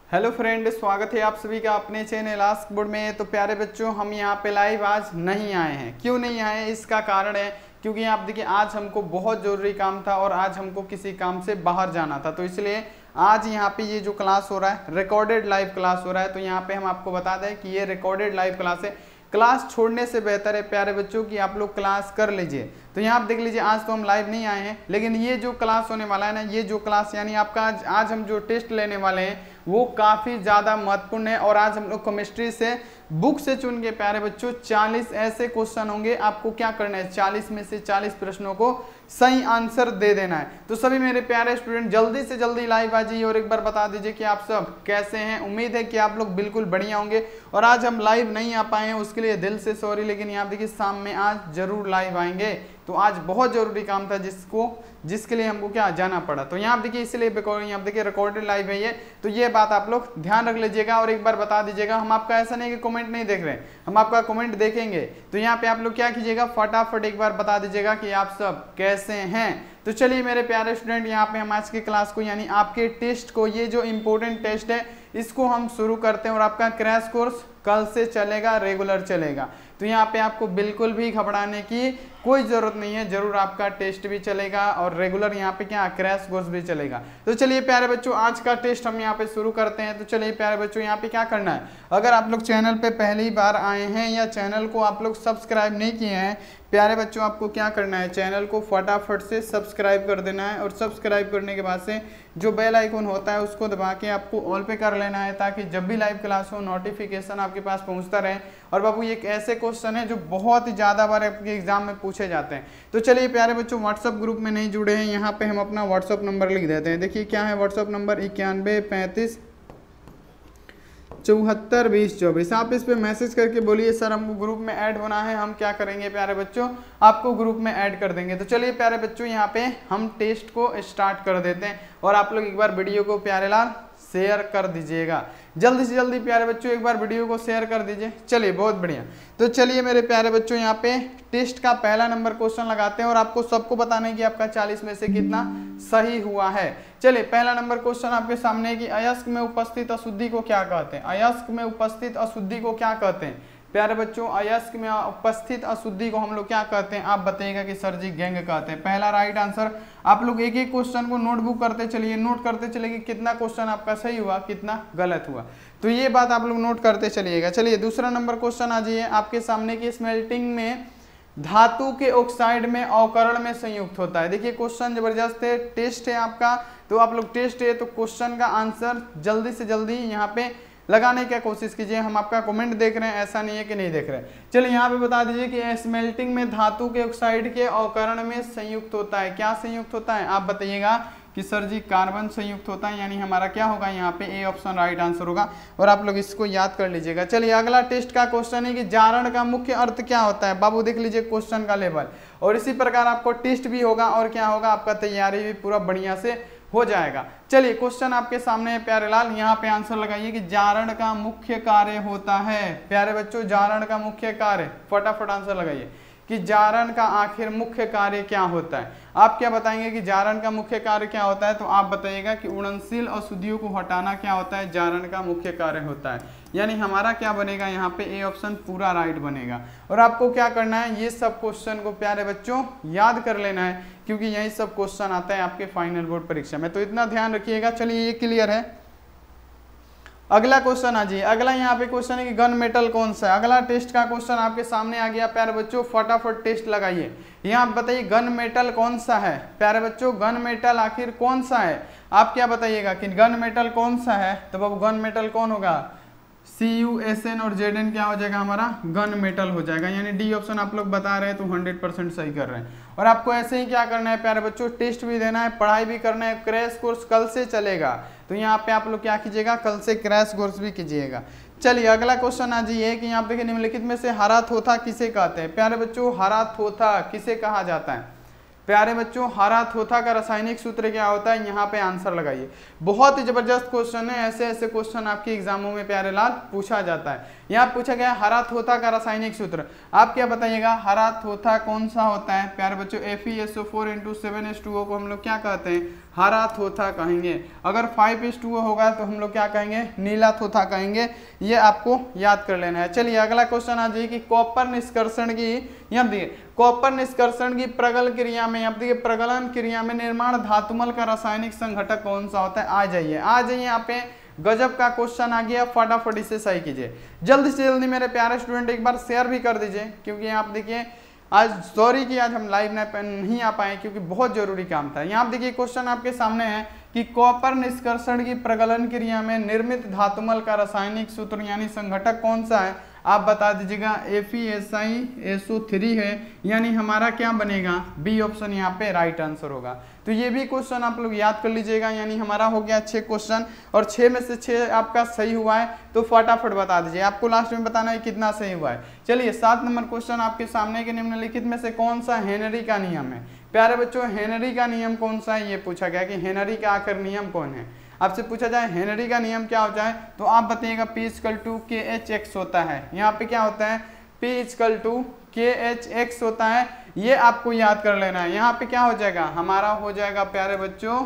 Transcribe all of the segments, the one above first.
Hello friend, स्वागत है आप सभी का अपने चैनल आस्क बोर्ड में। तो प्यारे बच्चों, हम यहाँ पे लाइव आज नहीं आए हैं। क्यों नहीं आए हैं, इसका कारण है क्योंकि आप देखिए आज हमको बहुत ज़रूरी काम था और आज हमको किसी काम से बाहर जाना था, तो इसलिए आज यहाँ पे ये जो क्लास हो रहा है रिकॉर्डेड लाइव क्लास हो रहा है। तो यहाँ पे हम आपको बता दें कि ये रिकॉर्डेड लाइव क्लास है। क्लास छोड़ने से बेहतर है प्यारे बच्चों कि आप लोग क्लास कर लीजिए। तो यहाँ आप देख लीजिए, आज तो हम लाइव नहीं आए हैं, लेकिन ये जो क्लास होने वाला है ना, ये जो क्लास यानी आपका आज हम जो टेस्ट लेने वाले हैं वो काफ़ी ज़्यादा महत्वपूर्ण है। और आज हम लोग केमिस्ट्री से बुक से चुन के प्यारे बच्चों 40 ऐसे क्वेश्चन होंगे। आपको क्या करना है, 40 में से 40 प्रश्नों को सही आंसर दे देना है। तो सभी मेरे प्यारे स्टूडेंट जल्दी से जल्दी लाइव आ जाइए और एक बार बता दीजिए कि आप सब कैसे हैं। उम्मीद है कि आप लोग बिल्कुल बढ़िया होंगे। और आज हम लाइव नहीं आ पाए हैं उसके लिए दिल से सॉरी, लेकिन यहाँ देखिए शाम में आज जरूर लाइव आएंगे। तो आज बहुत जरूरी काम था जिसके लिए हमको क्या जाना पड़ा। तो यहाँ देखिए इसलिए यहाँ देखिए रिकॉर्डेड लाइव है ये, तो ये बात आप लोग ध्यान रख लीजिएगा और एक बार बता दीजिएगा। हम आपका ऐसा नहीं कि कमेंट नहीं देख रहे हैं, हम आपका कमेंट देखेंगे। तो यहाँ पे आप लोग क्या कीजिएगा, फटाफट एक बार बता दीजिएगा कि आप सब कैसे हैं। तो चलिए मेरे प्यारे स्टूडेंट, यहाँ पे हम आज की क्लास को यानी आपके टेस्ट को, ये जो इम्पोर्टेंट टेस्ट है इसको हम शुरू करते हैं। और आपका क्रैश कोर्स कल से चलेगा, रेगुलर चलेगा। तो यहाँ पे आपको बिल्कुल भी घबराने की कोई जरूरत नहीं है, जरूर आपका टेस्ट भी चलेगा और रेगुलर यहाँ पे क्या क्रैश कोर्स भी चलेगा। तो चलिए प्यारे बच्चों, आज का टेस्ट हम यहाँ पे शुरू करते हैं। तो चलिए प्यारे बच्चों, यहाँ पे क्या करना है, अगर आप लोग चैनल पे पहली बार आए हैं या चैनल को आप लोग सब्सक्राइब नहीं किए हैं, प्यारे बच्चों आपको क्या करना है, चैनल को फटाफट से सब्सक्राइब कर देना है। और सब्सक्राइब करने के बाद से जो बेल आइकन होता है उसको दबा के आपको ऑल पे कर लेना है, ताकि जब भी लाइव क्लास हो नोटिफिकेशन आपके पास पहुंचता रहे। और बाबू ये एक ऐसे क्वेश्चन है जो बहुत ही ज़्यादा बार आपके एग्जाम में पूछे जाते हैं। तो चलिए प्यारे बच्चों, व्हाट्सअप ग्रुप में नहीं जुड़े हैं, यहाँ पे हम अपना व्हाट्सअप नंबर लिख देते हैं। देखिए क्या है व्हाट्सअप नंबर, 91 35 74 20 24। आप इस पे मैसेज करके बोलिए सर हमको ग्रुप में ऐड होना है। हम क्या करेंगे प्यारे बच्चों, आपको ग्रुप में ऐड कर देंगे। तो चलिए प्यारे बच्चों, यहाँ पे हम टेस्ट को स्टार्ट कर देते हैं। और आप लोग एक बार वीडियो को प्यारे लाल शेयर कर दीजिएगा, जल्दी से जल्दी प्यारे बच्चों एक बार वीडियो को शेयर कर दीजिए। चलिए बहुत बढ़िया। तो चलिए मेरे प्यारे बच्चों, यहाँ पे टेस्ट का पहला नंबर क्वेश्चन लगाते हैं और आपको सबको बताना है कि आपका 40 में से कितना सही हुआ है। चलिए पहला नंबर क्वेश्चन आपके सामने है कि अयस्क में उपस्थित अशुद्धि को क्या कहते हैं। अयस्क में उपस्थित अशुद्धि को क्या कहते हैं प्यारे बच्चों, अयस्क में उपस्थित अशुद्धि को हम लोग क्या कहते हैं, आप बताइएगा कि सर जी गैंग कहते हैं। पहला राइट आंसर। आप लोग एक एक क्वेश्चन को नोटबुक करते चलिए, नोट करते चलिए कि कितना क्वेश्चन आपका सही हुआ कितना गलत हुआ। तो ये बात आप लोग नोट करते चलिएगा। चलिए दूसरा नंबर क्वेश्चन आ जाइए आपके सामने की स्मेल्टिंग में धातु के ऑक्साइड में अवकरण में संयुक्त होता है। देखिए क्वेश्चन जबरदस्त है, टेस्ट है आपका। तो आप लोग टेस्ट है तो क्वेश्चन का आंसर जल्दी से जल्दी यहाँ पे लगाने की कोशिश कीजिए। हम आपका कमेंट देख रहे हैं, ऐसा नहीं है कि नहीं देख रहे हैं। चलिए यहाँ पे बता दीजिए कि स्मेल्टिंग में धातु के ऑक्साइड के अवकरण में संयुक्त होता है। क्या संयुक्त होता है, आप बताइएगा कि सर जी कार्बन संयुक्त होता है, यानी हमारा क्या होगा यहाँ पे ए ऑप्शन राइट आंसर होगा। और आप लोग इसको याद कर लीजिएगा। चलिए अगला टेस्ट का क्वेश्चन है कि जारण का मुख्य अर्थ क्या होता है। बाबू देख लीजिए क्वेश्चन का लेवल। और इसी प्रकार आपको टेस्ट भी होगा और क्या होगा, आपका तैयारी भी पूरा बढ़िया से हो जाएगा। चलिए क्वेश्चन आपके सामने है प्यारे लाल, यहाँ पे आंसर लगाइए कि जारण का मुख्य कार्य होता है। प्यारे बच्चों जारण का मुख्य कार्य, फटाफट आंसर लगाइए कि जारण का आखिर मुख्य कार्य क्या होता है। आप क्या बताएंगे कि जारण का मुख्य कार्य क्या होता है, तो आप बताइएगा कि उड़नशील अशुद्धियों को हटाना क्या होता है, जारण का मुख्य कार्य होता है। यानी हमारा क्या बनेगा यहाँ पे, ए ऑप्शन पूरा राइट बनेगा। और आपको क्या करना है, ये सब क्वेश्चन को प्यारे बच्चों याद कर लेना है, क्योंकि यही सब क्वेश्चन आता है आपके फाइनल बोर्ड परीक्षा में। तो इतना ध्यान रखिएगा। चलिए ये क्लियर है। अगला क्वेश्चन आ जाइए। अगला यहाँ पे क्वेश्चन है कि गन मेटल कौन सा है। अगला टेस्ट का क्वेश्चन आपके सामने आ गया प्यारे बच्चों, फटाफट टेस्ट लगाइए। यहाँ बताइए गन मेटल कौन सा है प्यारे बच्चों, गन मेटल आखिर कौन सा है। आप क्या बताइएगा कि गन मेटल कौन सा है। तो बाबू गन मेटल कौन होगा, CuSN और Zn क्या हो जाएगा, हमारा गन मेटल हो जाएगा। यानी डी ऑप्शन आप लोग बता रहे हैं तो 100% सही कर रहे हैं। और आपको ऐसे ही क्या करना है प्यारे बच्चों, टेस्ट भी देना है, पढ़ाई भी करना है। क्रैश कोर्स कल से चलेगा, तो यहाँ पे आप लोग क्या कीजिएगा, कल से क्रैश कोर्स भी कीजिएगा। चलिए अगला क्वेश्चन आ जाइए कि यहाँ पे निम्नलिखित में से हरा थोथा किसे कहते हैं। प्यारे बच्चों हरा थोथा किसे कहा जाता है, प्यारे बच्चों हरा थोथा का रासायनिक सूत्र क्या होता है, यहाँ पे आंसर लगाइए। बहुत ही जबरदस्त क्वेश्चन है, ऐसे ऐसे क्वेश्चन आपके एग्जामों में प्यारे लाल पूछा जाता है। यहाँ पूछा गया हरा थोथा का रासायनिक सूत्र, आप क्या बताइएगा हरा थोथा कौन सा होता है प्यारे बच्चों, FeSO4 × 7H2O को हम लोग क्या कहते हैं, हरा थोथा कहेंगे। अगर 5H2O होगा तो हम लोग क्या कहेंगे, नीला थोथा कहेंगे। ये आपको याद कर लेना है। चलिए अगला क्वेश्चन आ जाइए कि कॉपर निष्कर्षण की, यहाँ देखिए कॉपर निष्कर्षण की प्रगलन क्रिया में, यहाँ देखिए प्रगलन क्रिया में निर्माण धातुमल का रासायनिक संघटक कौन सा होता है। आ जाइए यहाँ पे गजब का क्वेश्चन आ गया, फटाफट इसे सही कीजिए जल्दी से जल्दी मेरे प्यारे स्टूडेंट, एक बार शेयर भी कर दीजिए क्योंकि आप देखिए आज सॉरी कि आज हम लाइव नहीं आ पाए क्योंकि बहुत जरूरी काम था। यहाँ देखिए क्वेश्चन आपके सामने है कि कॉपर निष्कर्षण की प्रगलन क्रिया में निर्मित धातुमल का रासायनिक सूत्र यानी संघटक कौन सा है, आप बता दीजिएगा। FeSiSO3 है, यानी हमारा क्या बनेगा, बी ऑप्शन यहाँ पे राइट आंसर होगा। तो ये भी क्वेश्चन आप लोग याद कर लीजिएगा, यानी हमारा हो गया 6 क्वेश्चन और 6 में से 6 आपका सही हुआ है। तो फटाफट बता दीजिए, आपको लास्ट में बताना है कितना सही हुआ है। चलिए 7 नंबर क्वेश्चन आपके सामने के निम्नलिखित में से कौन सा हेनरी का नियम है। प्यारे बच्चों हेनरी का नियम कौन सा है, ये पूछा गया कि हेनरी का आखिर नियम कौन है। आपसे पूछा जाए हेनरी का नियम क्या हो जाए तो आप बताइएगा P = KHX होता है। यहाँ पे क्या होता है, P = KHX होता है, ये आपको याद कर लेना है। यहाँ पे क्या हो जाएगा, हमारा हो जाएगा प्यारे बच्चों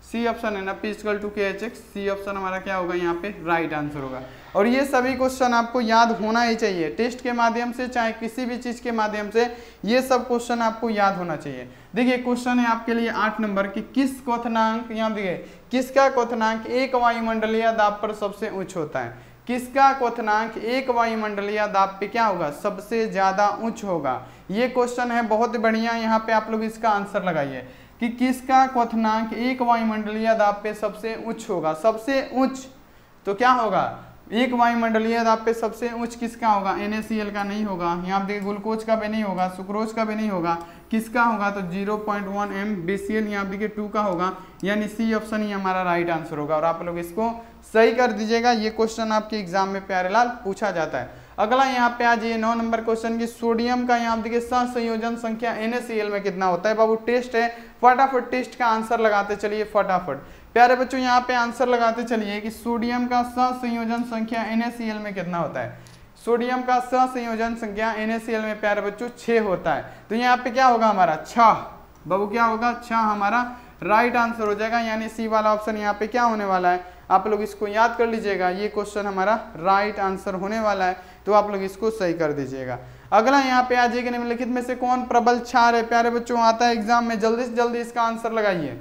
सी ऑप्शन है ना, P = KHX, सी ऑप्शन हमारा क्या होगा यहाँ पे राइट आंसर होगा। और ये सभी क्वेश्चन आपको याद होना ही चाहिए, टेस्ट के माध्यम से चाहे किसी भी चीज के माध्यम से ये सब क्वेश्चन आपको याद होना चाहिए। देखिए क्वेश्चन है आपके लिए 8 नंबर की, किस क्वथनांक, यहाँ देखिए किसका क्वथनांक एक वायुमंडलीय दाब पर सबसे उच्च होता है। किसका क्वथनांक एक वायुमंडलीय दाब पे क्या होगा, सबसे ज्यादा उच्च होगा। ये क्वेश्चन है बहुत बढ़िया, यहाँ पे आप लोग इसका आंसर लगाइए कि किसका क्वथनांक एक वायुमंडलीय दाब पे सबसे उच्च होगा। सबसे उच्च तो क्या होगा, एक वायुमंडलीय दाब पे सबसे उच्च किसका होगा, NaCl का नहीं होगा, यहाँ देखिए ग्लूकोज का भी नहीं होगा, सुक्रोज का भी नहीं होगा, किसका होगा तो 0.1 MbCl यहाँ देखिए 2 का होगा, यानी सी ऑप्शन ही हमारा राइट आंसर होगा। और आप लोग इसको सही कर दीजिएगा, ये क्वेश्चन आपके एग्जाम में प्यारे लाल पूछा जाता है। अगला यहाँ पे आ जाइए 9 नंबर क्वेश्चन की, सोडियम का यहाँ देखिए सहसंयोजन संख्या NaCl में कितना होता है। बाबू टेस्ट है, फटाफट टेस्ट का आंसर लगाते चलिए फटाफट। प्यारे बच्चों यहाँ पे आंसर लगाते चलिए कि सोडियम का सहसंयोजन संख्या NaCl में कितना होता है। सोडियम का सहसंयोजन संख्या NaCl में प्यारे बच्चों 6 होता है। तो यहाँ पे क्या होगा हमारा 6, बाबू क्या होगा 6 हमारा राइट आंसर हो जाएगा, यानी सी वाला ऑप्शन यहाँ पे क्या होने वाला है, आप लोग इसको याद कर लीजिएगा, ये क्वेश्चन हमारा राइट आंसर होने वाला है। तो आप लोग इसको सही कर दीजिएगा। अगला यहाँ पे आ जाइए निम्नलिखित में से कौन प्रबल क्षार है। प्यारे बच्चों आता है एग्जाम में, जल्दी से जल्दी इसका आंसर लगाइए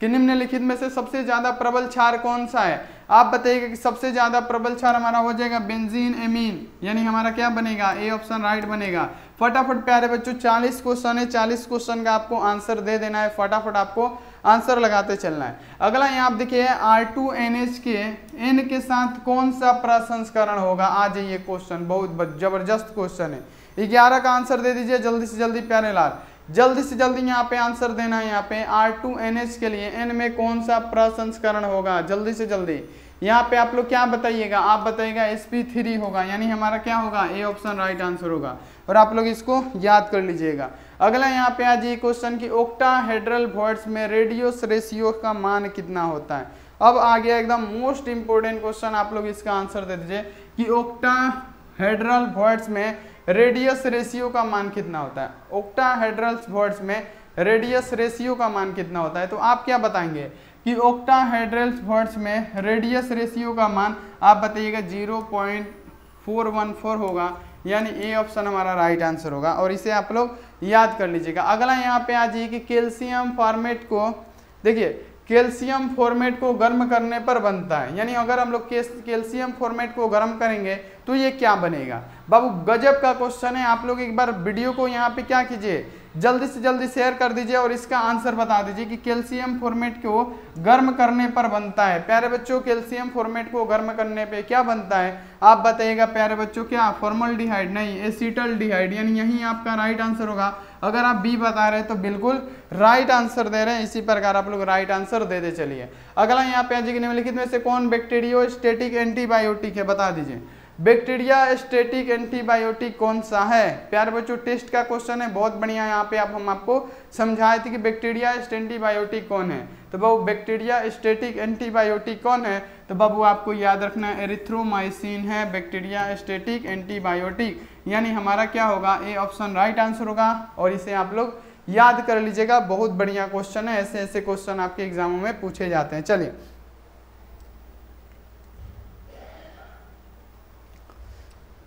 कि निम्नलिखित में से सबसे ज्यादा प्रबल क्षार कौन सा है। आप बताइएगा कि सबसे ज्यादा प्रबल क्षार हमारा हो जाएगा बेंजीन एमीन, यानी हमारा क्या बनेगा, ए ऑप्शन राइट बनेगा। फटाफट प्यारे बच्चों 40 क्वेश्चन है, 40 क्वेश्चन का आपको आंसर दे देना है, फटाफट आपको आंसर लगाते चलना है। अगला यहाँ आप देखिए R2NH के N के साथ कौन सा प्रसंस्करण होगा। आ जाइए क्वेश्चन बहुत जबरदस्त क्वेश्चन है, 11 का आंसर दे दीजिए जल्दी से जल्दी प्यारे लाल, जल्दी से जल्दी यहाँ पे आंसर देना है। यहाँ पे R2NH के लिए N में कौन सा प्रसंस्करण होगा, जल्दी से जल्दी यहाँ पे आप लोग क्या बताइएगा, आप बताइएगा sp3 होगा, यानी हमारा क्या होगा, ए ऑप्शन राइट आंसर होगा। और आप लोग इसको याद कर लीजिएगा। अगला यहाँ पे आ जाइए क्वेश्चन की ऑक्टाहेड्रल वॉइड्स में रेडियस रेशियो का मान कितना होता है। अब आ गया एकदम मोस्ट इंपोर्टेंट क्वेश्चन, आप लोग इसका आंसर दे दीजिए कि ऑक्टाहेड्रल वॉइड्स में रेडियस रेशियो का मान कितना होता है। ऑक्टाहेड्रल वॉइड्स में रेडियस रेशियो का मान कितना होता है, तो आप क्या बताएंगे कि ऑक्टाहेड्रल वॉइड्स में रेडियस रेशियो का मान आप बताइएगा 0.414 होगा, यानी ए ऑप्शन हमारा राइट आंसर होगा। और इसे आप लोग याद कर लीजिएगा। अगला यहाँ पे आ जाइए कि कैल्शियम फॉर्मेट को, देखिए कैल्शियम फॉर्मेट को गर्म करने पर बनता है, यानी अगर हम लोग कैल्शियम फॉर्मेट को गर्म करेंगे तो ये क्या बनेगा। बाबू गजब का क्वेश्चन है, आप लोग एक बार वीडियो को यहाँ पे क्या कीजिए, जल्दी से जल्दी शेयर कर दीजिए और इसका आंसर बता दीजिए कि कैल्शियम फॉर्मेट को गर्म करने पर बनता है। प्यारे बच्चों कैल्शियम फॉर्मेट को गर्म करने पे क्या बनता है, आप बताइएगा प्यारे बच्चों, क्या फॉर्मल्डिहाइड नहीं, एसीटल्डिहाइड, यानी यही आपका राइट आंसर होगा। अगर आप बी बता रहे हैं तो बिल्कुल राइट आंसर दे रहे हैं, इसी प्रकार आप लोग राइट आंसर देते चलिए। अगला यहाँ पे आ जाइए निम्नलिखित में से कौन बैक्टीरियोस्टेटिक एंटीबायोटिक है, बता दीजिए। बैक्टीरिया स्टैटिक एंटीबायोटिक कौन सा है? प्यारे बच्चों टेस्ट का क्वेश्चन है, बहुत बढ़िया। यहाँ पे हम आपको समझाए थे कि बैक्टीरिया एंटीबायोटिक कौन है, तो बाबू बैक्टीरिया स्टैटिक एंटीबायोटिक कौन है? तो बाबू आपको याद रखना है एरिथ्रोमाइसिन है बैक्टीरिया स्टैटिक एंटीबायोटिक, यानी हमारा क्या होगा? ए ऑप्शन राइट आंसर होगा। और इसे आप लोग याद कर लीजिएगा, बहुत बढ़िया क्वेश्चन है, ऐसे ऐसे क्वेश्चन आपके एग्जामों में पूछे जाते हैं।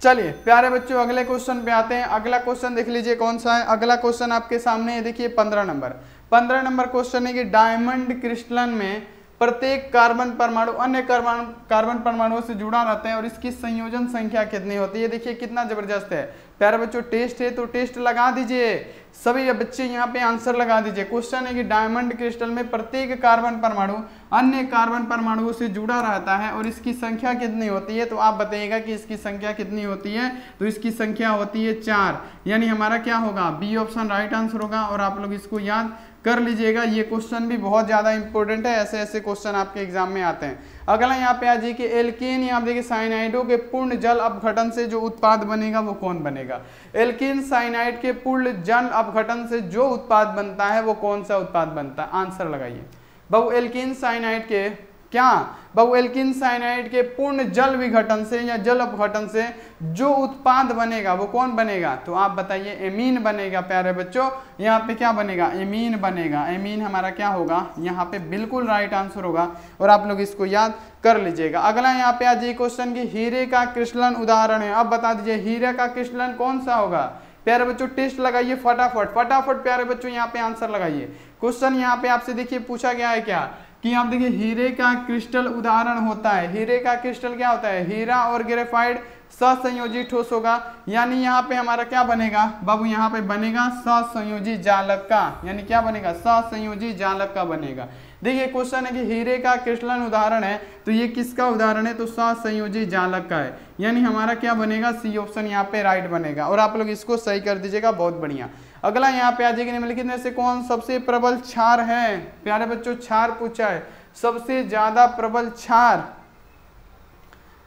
चलिए प्यारे बच्चों अगले क्वेश्चन पे आते हैं। अगला क्वेश्चन देख लीजिए कौन सा है। अगला क्वेश्चन आपके सामने है, देखिए 15 नंबर क्वेश्चन है कि डायमंड क्रिस्टलन में प्रत्येक कार्बन परमाणु अन्य कार्बन परमाणुओं से जुड़ा रहता है और इसकी संयोजन संख्या कितनी होती है? देखिए कितना जबरदस्त है प्यारे बच्चों, टेस्ट है तो टेस्ट लगा दीजिए, सभी बच्चे यहाँ पे आंसर लगा दीजिए। क्वेश्चन है कि डायमंड क्रिस्टल में प्रत्येक कार्बन परमाणु अन्य कार्बन परमाणुओं से जुड़ा रहता है और इसकी संख्या कितनी होती है? तो आप बताइएगा कि इसकी संख्या कितनी होती है? तो इसकी संख्या होती है 4, यानी हमारा क्या होगा? बी ऑप्शन राइट आंसर होगा। और आप लोग इसको याद कर लीजिएगा, ये क्वेश्चन भी बहुत ज्यादा इंपॉर्टेंट है, ऐसे ऐसे क्वेश्चन आपके एग्जाम में आते हैं। अगला यहाँ पे आ जाइए कि एल्कीन, यहाँ देखिए साइनाइडों के पूर्ण जल अपघटन से जो उत्पाद बनेगा वो कौन बनेगा? एल्कीन साइनाइड के पूर्ण जल अपघटन से जो उत्पाद बनता है वो कौन सा उत्पाद बनता है? आंसर लगाइए बाबू। एल्कीन साइनाइड के क्या बाबू? एल्कीन साइनाइड के पूर्ण जल विघटन से या जल अपघटन से जो उत्पाद बनेगा वो कौन बनेगा? तो आप बताइए। एमीन बनेगा प्यारे बच्चों, यहाँ पे क्या बनेगा? एमीन बनेगा। एमीन हमारा क्या होगा? यहाँ पे बिल्कुल राइट आंसर होगा और आप लोग इसको याद कर लीजिएगा। अगला यहाँ पे आ जाइए क्वेश्चन की हीरे का क्रिस्टलन उदाहरण है। अब बता दीजिए हीरे का क्रिस्टलन कौन सा होगा? प्यारे बच्चों टेस्ट लगाइए फटाफट प्यारे बच्चों यहाँ पे आंसर लगाइए। क्वेश्चन यहाँ पे आपसे देखिए पूछा गया है क्या कि आप देखिए हीरे का क्रिस्टल उदाहरण होता है। हीरे का क्रिस्टल क्या होता है? हीरा और ग्रेफाइट सहसंयोजी ठोस होगा, यानी यहाँ पे हमारा क्या बनेगा बाबू? यहाँ पे बनेगा सहसंयोजी जालक का, यानी क्या बनेगा? सहसंयोजी जालक का बनेगा। देखिए क्वेश्चन है कि हीरे का क्रिस्टलन उदाहरण है, तो ये किसका उदाहरण है? तो सहसंयोजी जालक का है, यानी हमारा क्या बनेगा? सी ऑप्शन यहाँ पे राइट बनेगा। और आप लोग इसको सही कर दीजिएगा, बहुत बढ़िया। अगला यहाँ पे आ जाएगा निम्नलिखित में से कौन सबसे प्रबल क्षार है? प्यारे बच्चों क्षार पूछा है, सबसे ज्यादा प्रबल क्षार,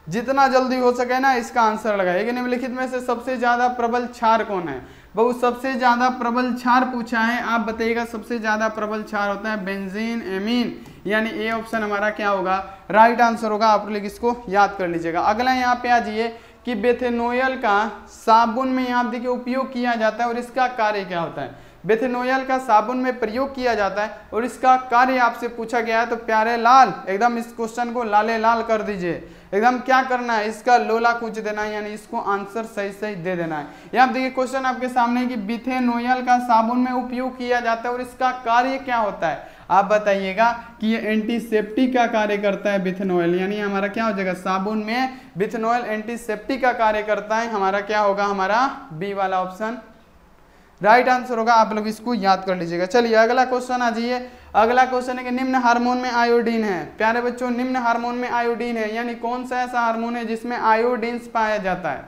जितना जल्दी हो सके ना इसका आंसर लगाइएगा। निम्नलिखित में से सबसे ज्यादा प्रबल क्षार कौन है? बहुत सबसे ज्यादा प्रबल क्षार पूछा है, आप बताइएगा। सबसे ज्यादा प्रबल क्षार होता है बेंजीन एमीन, यानी ए ऑप्शन हमारा क्या होगा? राइट आंसर होगा। आप लोग इसको याद कर लीजिएगा। अगला यहाँ पे आ जाइए कि बेथेनोयल का साबुन में यहाँ देखिए उपयोग किया जाता है और इसका कार्य क्या होता है? बेथेनोयल का साबुन में प्रयोग किया जाता है और इसका कार्य आपसे पूछा गया है। तो प्यारे लाल एकदम इस क्वेश्चन को लाले लाल कर दीजिए, एकदम क्या करना है? इसका लोला कूच देना है, यानी इसको आंसर सही सही दे देना है। यहाँ देखिए क्वेश्चन आपके सामने है कि बेथेनोयल का साबुन में उपयोग किया जाता है और इसका कार्य क्या होता है? आप बताइएगा कि ये एंटीसेप्टिक का कार्य करता है बेथेनोयल, यानी हमारा क्या हो जाएगा? साबुन में बेथेनोयल एंटीसेप्टिक का कार्य करता है, हमारा क्या होगा? हमारा बी वाला ऑप्शन राइट आंसर होगा। आप लोग इसको याद कर लीजिएगा। चलिए अगला क्वेश्चन आ जाइए। अगला क्वेश्चन है कि निम्न हार्मोन में आयोडीन है। प्यारे बच्चों निम्न हार्मोन में आयोडीन है, यानी कौन सा ऐसा हार्मोन है जिसमें आयोडीन्स पाया जाता है?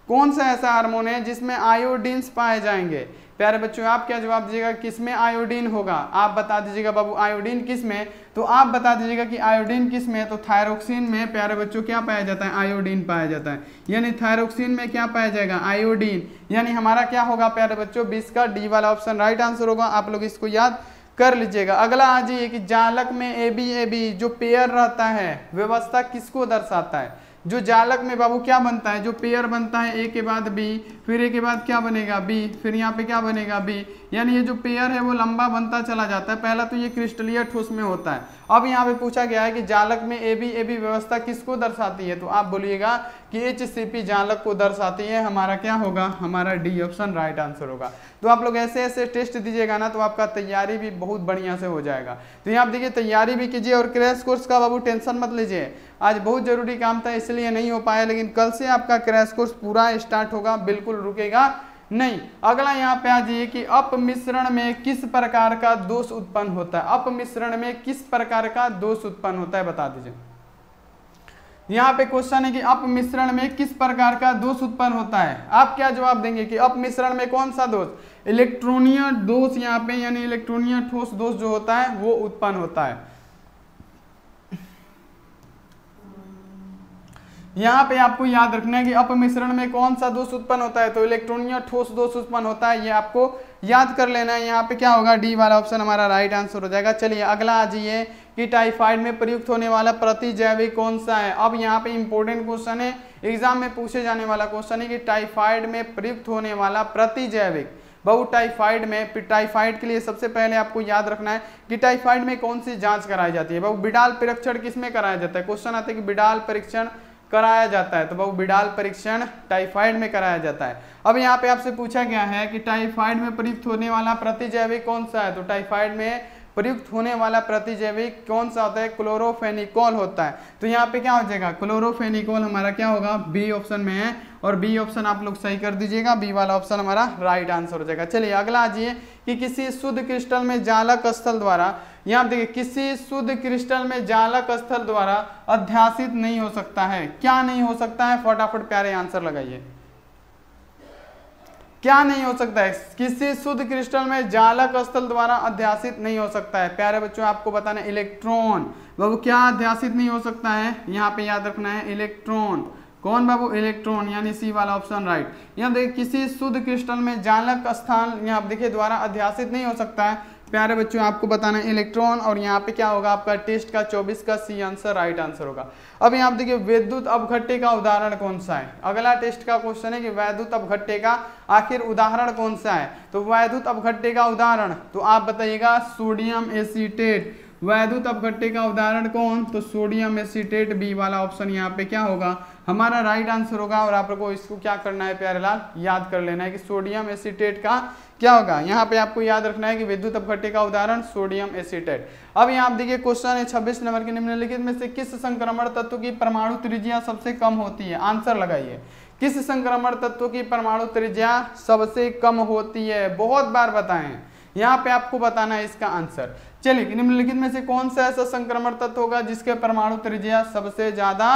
कौन सा ऐसा हार्मोन है जिसमें आयोडीन्स पाए जाएंगे? प्यारे बच्चों आप क्या जवाब दीजिएगा? किसमें आयोडीन होगा? आप बता दीजिएगा बाबू आयोडीन किस में? तो आप बता दीजिएगा कि आयोडीन किस में? तो थायरोक्सिन में प्यारे बच्चों क्या पाया जाता है? आयोडीन पाया जाता है, यानी थायरोक्सिन में क्या पाया जाएगा? आयोडीन, यानी हमारा क्या होगा प्यारे बच्चों? 20 का डी वाला ऑप्शन राइट आंसर होगा। आप लोग इसको याद कर लीजिएगा। अगला आ जाइए कि जालक में ए बी जो पेयर रहता है व्यवस्था किसको दर्शाता है? जो जालक में बाबू क्या बनता है? जो पेयर बनता है ए के बाद बी, फिर ए के बाद क्या बनेगा? बी, फिर यहाँ पे क्या बनेगा? बी, यानी ये जो पेयर है वो लंबा बनता चला जाता है। पहला तो ये क्रिस्टलीय ठोस में होता है। अब यहाँ पे पूछा गया है कि जालक में ए बी व्यवस्था किसको दर्शाती है? तो आप बोलिएगा कि HCP जालक को दर्शाती है। हमारा क्या होगा? हमारा डी ऑप्शन राइट आंसर होगा। तो आप लोग ऐसे ऐसे टेस्ट दीजिएगा ना तो आपका तैयारी भी बहुत बढ़िया से हो जाएगा। तो यहाँ देखिए तैयारी भी कीजिए और क्रैश कोर्स का बाबू टेंशन मत लीजिए। आज बहुत जरूरी काम था इसलिए नहीं हो पाया, लेकिन कल से आपका क्रैश कोर्स पूरा स्टार्ट होगा, बिल्कुल रुकेगा नहीं। अगला यहाँ पे आ जाइए कि अपमिश्रण में किस प्रकार का दोष उत्पन्न होता है? अपमिश्रण में किस प्रकार का दोष उत्पन्न होता है बता दीजिए। यहाँ पे क्वेश्चन है कि अपमिश्रण में किस प्रकार का दोष उत्पन्न होता है? आप क्या जवाब देंगे कि अपमिश्रण में कौन सा दोष? इलेक्ट्रॉनीय दोष यहाँ पे, यानी इलेक्ट्रॉनीय ठोस दोष जो होता है वो उत्पन्न होता है। यहाँ पे आपको याद रखना है कि अपमिश्रण में कौन सा दोष उत्पन्न होता है, तो इलेक्ट्रॉनीय ठोस दोष उत्पन्न होता है, ये आपको याद कर लेना है। यहाँ पे क्या होगा, डी वाला ऑप्शन हमारा राइट आंसर हो जाएगा। चलिए अगला आ जाइए कि टाइफाइड में प्रयुक्त होने वाला प्रतिजैविक कौन सा है। अब यहाँ पे इंपॉर्टेंट क्वेश्चन है, एग्जाम में पूछे जाने वाला क्वेश्चन है कि टाइफाइड में प्रयुक्त होने वाला प्रतिजैविक, बहु टाइफाइड में, टाइफाइड के लिए सबसे पहले आपको याद रखना है कि टाइफाइड में कौन सी जांच कराई जाती है। बहु बिडाल परीक्षण किसमें कराया जाता है, क्वेश्चन आता है कि बिडाल परीक्षण कराया जाता है, तो बहु बिडाल परीक्षण टाइफाइड में कराया जाता है। अब यहाँ पे आपसे पूछा गया है कि टाइफाइड में प्रयुक्त होने वाला प्रतिजैविक कौन सा है, तो टाइफाइड में प्रयुक्त होने वाला प्रतिजैविक कौन सा होता है, क्लोरोफेनिकोल होता है। तो यहाँ पे क्या हो जाएगा, क्लोरोफेनिकोल हमारा क्या होगा, बी ऑप्शन में है, और बी ऑप्शन आप लोग सही कर दीजिएगा, बी वाला ऑप्शन हमारा राइट आंसर हो जाएगा। चलिए अगला आ जाइए कि किसी शुद्ध क्रिस्टल में जालक स्थल द्वारा, यहाँ देखिए किसी शुद्ध क्रिस्टल में जालक स्थल द्वारा अध्यासित नहीं हो सकता है, क्या नहीं हो सकता है, फटाफट प्यारे आंसर लगाइए, क्या नहीं हो सकता है, किसी शुद्ध क्रिस्टल में जालक स्थल द्वारा अध्यासित नहीं हो सकता है। प्यारे बच्चों आपको बताना है इलेक्ट्रॉन, बाबू क्या अध्यासित नहीं हो सकता है, यहाँ पे याद रखना है इलेक्ट्रॉन, कौन बाबू, इलेक्ट्रॉन, यानी सी वाला ऑप्शन राइट। यहाँ देखिए किसी शुद्ध क्रिस्टल में जालक स्थान, यहाँ देखिए द्वारा अध्यासित नहीं हो सकता है। प्यारे बच्चों आपको बताना है इलेक्ट्रॉन, और यहाँ पे क्या होगा आपका टेस्ट का 24 का सी आंसर राइट आंसर होगा। अब यहाँ देखिए विद्युत अपघट्य का उदाहरण कौन सा है, अगला टेस्ट का क्वेश्चन है कि वैद्युत अपघट्य का आखिर उदाहरण कौन सा है। तो वैद्युत अपघट्य का उदाहरण तो आप बताइएगा सोडियम एसीटेट, वैद्युत अपघट्य का उदाहरण कौन, तो सोडियम एसीटेट, बी वाला ऑप्शन यहाँ पे क्या होगा हमारा राइट आंसर होगा। और आप लोगों को इसको क्या करना है प्यारे लाल, याद कर लेना है कि सोडियम एसीटेट का क्या होगा, यहाँ पे आपको याद रखना है कि विद्युत अपघट्य का उदाहरण सोडियम एसीटेट। अब यहाँ आप देखिए क्वेश्चन है 26 नंबर के, निम्नलिखित में से किस संक्रमण तत्व की परमाणु त्रिज्या सबसे कम होती है, आंसर लगाइए, किस संक्रमण तत्व की परमाणु त्रिज्या सबसे कम होती है, बहुत बार बताएं, यहाँ पे आपको बताना है इसका आंसर। चलिए निम्नलिखित में से कौन सा ऐसा संक्रमण तत्व होगा जिसके परमाणु त्रिज्या सबसे ज्यादा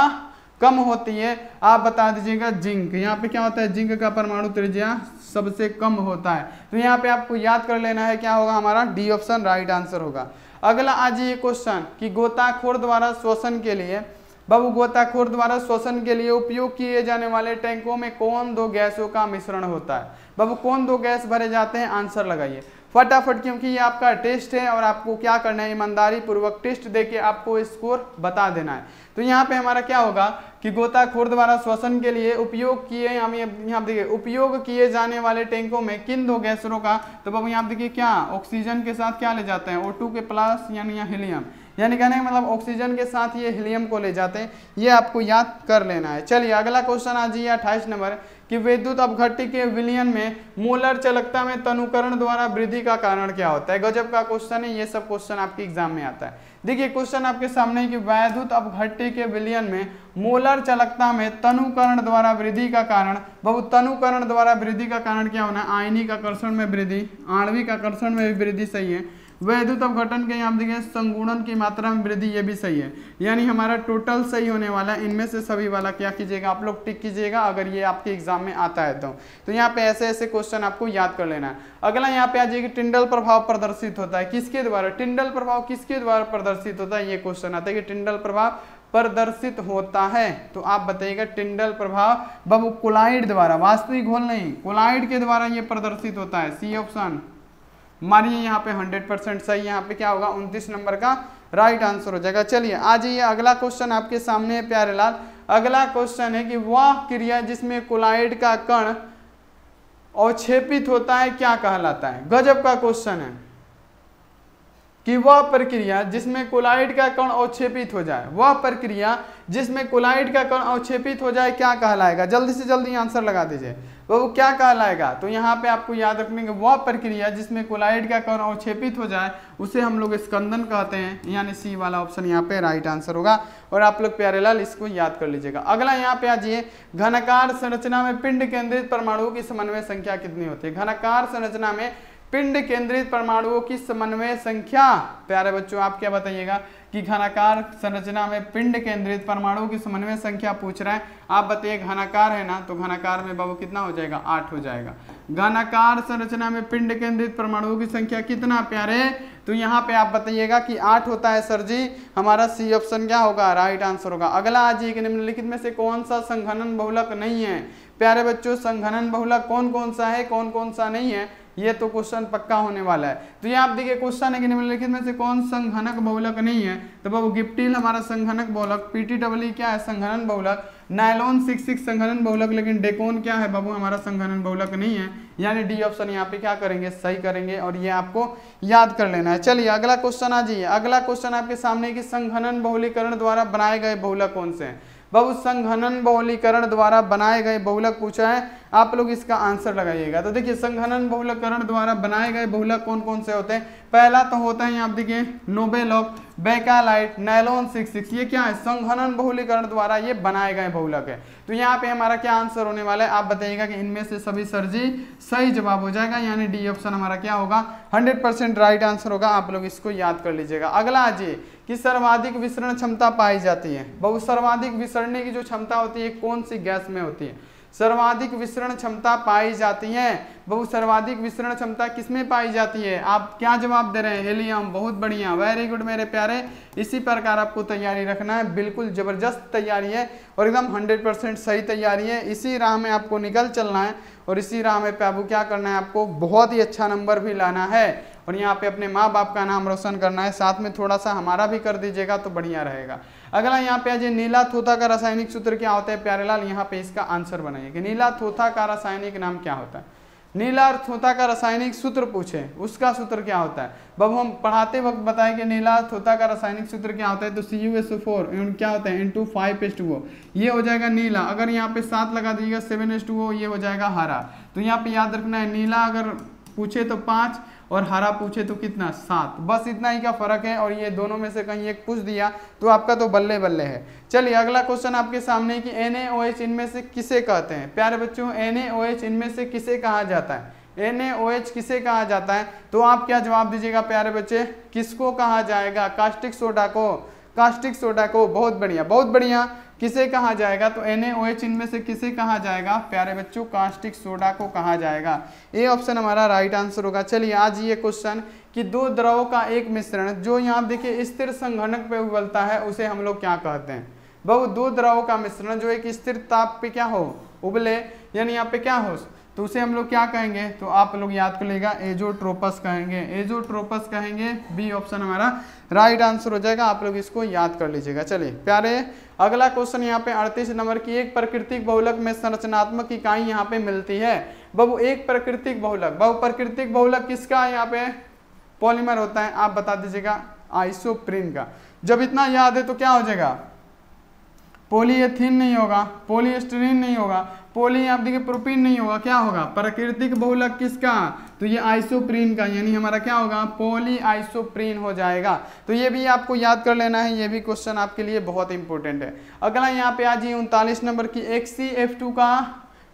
कम होती है, आप बता दीजिएगा जिंक। यहाँ पे क्या होता है, जिंक का परमाणु त्रिज्या सबसे कम होता है, तो यहाँ पे आपको याद कर लेना है क्या होगा हमारा डी ऑप्शन राइट आंसर होगा। अगला आज ये क्वेश्चन कि गोताखोर द्वारा श्वसन के लिए, बाबू गोताखोर द्वारा श्वसन के लिए उपयोग किए जाने वाले टैंकों में कौन दो गैसों का मिश्रण होता है, बाबू कौन दो गैस भरे जाते हैं, आंसर लगाइए फटाफट, क्योंकि ये आपका टेस्ट है और आपको क्या करना है, ईमानदारी पूर्वक टेस्ट देके आपको स्कोर बता देना है। तो यहाँ पे हमारा क्या होगा कि गोताखोर द्वारा श्वसन के लिए उपयोग किए, हम यहाँ देखिए उपयोग किए जाने वाले टैंकों में किन दो गैसों का, तो बाबू यहाँ देखिए क्या ऑक्सीजन के साथ क्या ले जाते हैं, O2 के प्लस यानी हीलियम, यानी कहने का मतलब ऑक्सीजन के साथ ये हीलियम को ले जाते हैं, ये आपको याद कर लेना है। चलिए अगला क्वेश्चन आ जाइए 28 नंबर कि विद्युत अपघट्य के विलयन में मोलर चालकता में तनुकरण द्वारा वृद्धि का कारण क्या होता है। गजब का क्वेश्चन है, ये सब क्वेश्चन आपके एग्जाम में आता है। देखिए क्वेश्चन आपके सामने कि वैद्युत अपघट्य के विलयन में मोलर चालकता में तनुकरण द्वारा वृद्धि का कारण, बहुत तनुकरण द्वारा वृद्धि का कारण क्या होना है, आयनिक आकर्षण में वृद्धि, आणविक आकर्षण में भी वृद्धि, सही है। वैद्युत अपघटन के यहाँ देखिए संगुणन की मात्रा में वृद्धि, ये भी सही है, यानी हमारा टोटल सही होने वाला है। इनमें से सभी वाला क्या कीजिएगा आप लोग टिक कीजिएगा अगर ये आपके एग्जाम में आता है तो यहाँ पे ऐसे ऐसे क्वेश्चन आपको याद कर लेना है। अगला यहाँ पे आ जाइए कि टिंडल प्रभाव प्रदर्शित होता है किसके द्वारा, टिंडल प्रभाव किसके द्वारा प्रदर्शित होता है, ये क्वेश्चन आता है कि टिंडल प्रभाव प्रदर्शित होता है, तो आप बताइएगा टिंडल प्रभाव बाबू कोलाइड द्वारा, वास्तविक घोल नहीं, कोलाइड के द्वारा ये प्रदर्शित होता है, सी ऑप्शन मानिए यहाँ पे 100% सही, यहाँ पे क्या होगा 29 नंबर का राइट आंसर हो जाएगा। चलिए आ जाइए अगला क्वेश्चन आपके सामने है प्यारे लाल। अगला क्वेश्चन है कि वह क्रिया जिसमें कोलाइड का कण अवक्षेपित होता है क्या कहलाता है। गजब का क्वेश्चन है कि वह प्रक्रिया जिसमें कोलाइड का कण अवक्षेपित हो जाए, वह प्रक्रिया जिसमें कोलाइड का कण अवक्षेपित हो जाए क्या कहलाएगा, जल्दी से जल्दी आंसर लगा दीजिए, वो क्या कहलाएगा। तो यहाँ पे आपको याद रखने के वह प्रक्रिया जिसमें कोलाइड का कण अवक्षेपित हो जाए उसे हम लोग स्कंदन कहते हैं, यानी सी वाला ऑप्शन यहाँ पे राइट आंसर होगा। और आप लोग प्यारे लाल इसको याद कर लीजिएगा। अगला यहाँ पे आ जाइए, घनाकार संरचना में पिंड केंद्रित परमाणुओं की समन्वय संख्या कितनी होती है। घनाकार संरचना में पिंड केंद्रित परमाणुओं की समन्वय संख्या, प्यारे बच्चों आप क्या बताइएगा कि घनाकार संरचना में पिंड केंद्रित परमाणुओं की समन्वय संख्या पूछ रहा है, आप बताइए घनाकार है ना, तो घनाकार में बाबू कितना हो जाएगा 8 हो जाएगा। घनाकार संरचना में पिंड केंद्रित परमाणुओं की संख्या कितना प्यारे, तो यहाँ पे आप बताइएगा कि 8 होता है सर जी, हमारा सी ऑप्शन क्या होगा, राइट आंसर होगा। अगला आ जाइए कि निम्नलिखित में से कौन सा संघनन बहुलक नहीं है। प्यारे बच्चों संघनन बहुलक कौन कौन सा है, कौन कौन सा नहीं है, ये तो क्वेश्चन पक्का होने वाला है। तो ये आप देखिए क्वेश्चन है कि निम्नलिखित में से कौन संघनक बहुलक नहीं है, तो बाबू गिप्टिल हमारा संघनक बहुलक, पीटीडब्ल्यू क्या है संघनन बहुलक, नायलॉन 66 संघनन बहुलक, लेकिन डेकोन क्या है बाबू हमारा संघनन बहुलक नहीं है, यानी डी ऑप्शन यहाँ पे क्या करेंगे, सही करेंगे और ये आपको याद कर लेना है। चलिए अगला क्वेश्चन आ जाइए। अगला क्वेश्चन आपके सामने कि संघनन बहुलीकरण द्वारा बनाए गए बहुलक कौन से हैं। बाबू संघनन बहुलीकरण द्वारा बनाए गए बहुलक पूछा है, आप लोग इसका आंसर लगाइएगा। तो देखिए संघनन बहुलकरण द्वारा बनाए गए बहुलक कौन कौन से होते हैं। पहला तो होता है यहाँ देखिए नोबेलॉक, बेकालाइट, नायलॉन 66, ये क्या है संघनन बहुलीकरण द्वारा ये बनाए गए बहुलक है। तो यहाँ पे हमारा क्या आंसर होने वाला है, आप बताइएगा कि इनमें से सभी सर जी सही जवाब हो जाएगा, यानी डी ऑप्शन हमारा क्या होगा 100% राइट आंसर होगा। आप लोग इसको याद कर लीजिएगा। अगला आ जाइए कि सर्वाधिक विसरण क्षमता पाई जाती है। बहु सर्वाधिक विसरने की जो क्षमता होती है कौन सी गैस में होती है, सर्वाधिक विसरण क्षमता पाई जाती है। बहु सर्वाधिक विसरण क्षमता किसमें पाई जाती है, आप क्या जवाब दे रहे हैं, हेलियम। बहुत बढ़िया, वेरी गुड मेरे प्यारे। इसी प्रकार आपको तैयारी रखना है, बिल्कुल जबरदस्त तैयारी है और एकदम 100% सही तैयारी है। इसी राह में आपको निकल चलना है और इसी राह में बाबू क्या करना है, आपको बहुत ही अच्छा नंबर भी लाना है और यहाँ पे अपने माँ बाप का नाम रोशन करना है, साथ में थोड़ा सा हमारा भी कर दीजिएगा तो बढ़िया रहेगा। अगला यहाँ पे आज नीला थोथा का रासायनिक सूत्र क्या होता है प्यारेलाल, यहाँ पे इसका आंसर बनाइए कि नीला थोथा का रासायनिक नाम क्या होता है। नीला थोथा का रासायनिक सूत्र पूछे, उसका सूत्र क्या होता है। बाबू हम पढ़ाते वक्त बताएं कि नीला थोथा का रासायनिक सूत्र क्या होता है, तो CuSO4 क्या होता है into 5H2O, ये हो जाएगा नीला। अगर यहाँ पे 7 लगा दीजिएगा 7H2O, ये हो जाएगा हरा। तो यहाँ पे याद रखना है, नीला अगर पूछे तो 5 और हरा पूछे तो कितना 7, बस इतना ही का फर्क है। और ये दोनों में से कहीं एक पूछ दिया तो आपका तो बल्ले बल्ले है। चलिए अगला क्वेश्चन आपके सामने कि NaOH इनमें से किसे कहते हैं। प्यारे बच्चों NaOH इनमें से किसे कहा जाता है, NaOH किसे कहा जाता है, तो आप क्या जवाब दीजिएगा प्यारे बच्चे, किसको कहा जाएगा, कास्टिक सोडा को, कास्टिक सोडा को। बहुत बढ़िया बहुत बढ़िया, किसे कहा जाएगा, तो NaOH इनमें से किसे कहा जाएगा प्यारे बच्चों, कास्टिक सोडा को कहा जाएगा। ये ऑप्शन हमारा राइट आंसर होगा। चलिए आज ये क्वेश्चन कि दो द्रव का एक मिश्रण जो यहाँ देखिए स्थिर संघनक पे उबलता है उसे हम लोग क्या कहते हैं। बहु दो द्रव का मिश्रण जो एक स्थिर ताप पे क्या हो उबले, यानी यहाँ पे क्या हो, तो उसे हम लोग क्या कहेंगे, तो आप लोग याद कर लेगा एजोट्रोपस कहेंगे, एजोट्रोपस कहेंगे। बी ऑप्शन हमारा राइट आंसर हो जाएगा, आप लोग इसको याद कर लीजिएगा। चलिए प्यारे अगला क्वेश्चन यहाँ पे 38 नंबर की एक प्राकृतिक बहुलक में संरचनात्मक इकाई यहाँ पे मिलती है। बाबू एक प्राकृतिक बहुलक, बाबू प्राकृतिक बहुलक किसका यहाँ पे पॉलीमर होता है, आप बता दीजिएगा आइसोप्रीन का। जब इतना याद है तो क्या हो जाएगा, पॉलीएथीन नहीं होगा, पॉलीएस्टीरीन नहीं होगा, पोली आप देखिए प्रोपीन नहीं होगा, क्या होगा प्राकृतिक बहुलक किसका, तो ये आइसोप्रीन का, यानी हमारा क्या होगा पॉली आइसोप्रीन हो जाएगा। तो ये भी आपको याद कर लेना है, ये भी क्वेश्चन आपके लिए बहुत इंपॉर्टेंट है। अगला यहाँ पे आज 39 नंबर की HCF2 का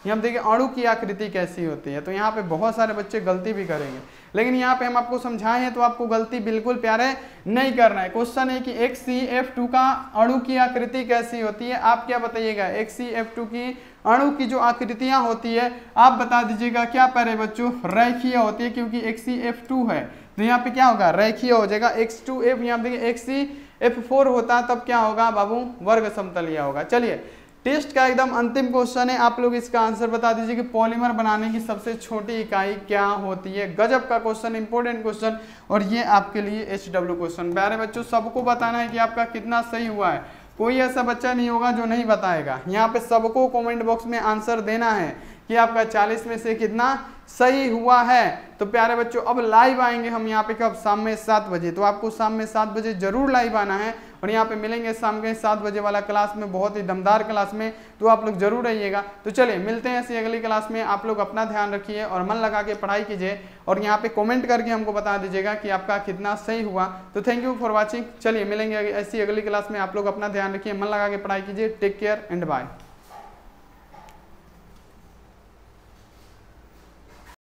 यहाँ देखिए अणु की आकृति कैसी होती है। तो यहाँ पे बहुत सारे बच्चे गलती भी करेंगे, लेकिन यहाँ पे हम आपको समझाए हैं तो आपको गलती बिल्कुल प्यारे नहीं करना है। क्वेश्चन है कि HCF2 का अणु की आकृति कैसी होती है, आप क्या बताइएगा। HCF2 की अणु की जो आकृतियां होती है आप बता दीजिएगा क्या प्यारे बच्चों, रेखीय होती है, क्योंकि HCF2 है तो यहाँ पे क्या होगा रेखीय हो जाएगा। H2F यहाँ देखिए HCF4 होता है तब क्या होगा बाबू वर्ग समतलीय होगा। चलिए टेस्ट का एकदम अंतिम क्वेश्चन है, आप लोग इसका आंसर बता दीजिए कि पॉलीमर बनाने की सबसे छोटी इकाई क्या होती है। गजब का क्वेश्चन, इंपॉर्टेंट क्वेश्चन, और ये आपके लिए HW क्वेश्चन। प्यारे बच्चों सबको बताना है कि आपका कितना सही हुआ है, कोई ऐसा बच्चा नहीं होगा जो नहीं बताएगा। यहाँ पे सबको कमेंट बॉक्स में आंसर देना है कि आपका 40 में से कितना सही हुआ है। तो प्यारे बच्चों अब लाइव आएंगे हम यहाँ पे कब, शाम में 7 बजे। तो आपको शाम में 7 बजे जरूर लाइव आना है और यहाँ पे मिलेंगे शाम के 7 बजे वाला क्लास में, बहुत ही दमदार क्लास में, तो आप लोग जरूर रहिएगा। तो चलिए मिलते हैं ऐसी अगली क्लास में। आप लोग अपना ध्यान रखिए और मन लगा के पढ़ाई कीजिए और यहाँ पे कमेंट करके हमको बता दीजिएगा कि आपका कितना सही हुआ। तो थैंक यू फॉर वॉचिंग। चलिए मिलेंगे ऐसी अगली क्लास में, आप लोग अपना ध्यान रखिए, मन लगा के पढ़ाई कीजिए। Take care and bye.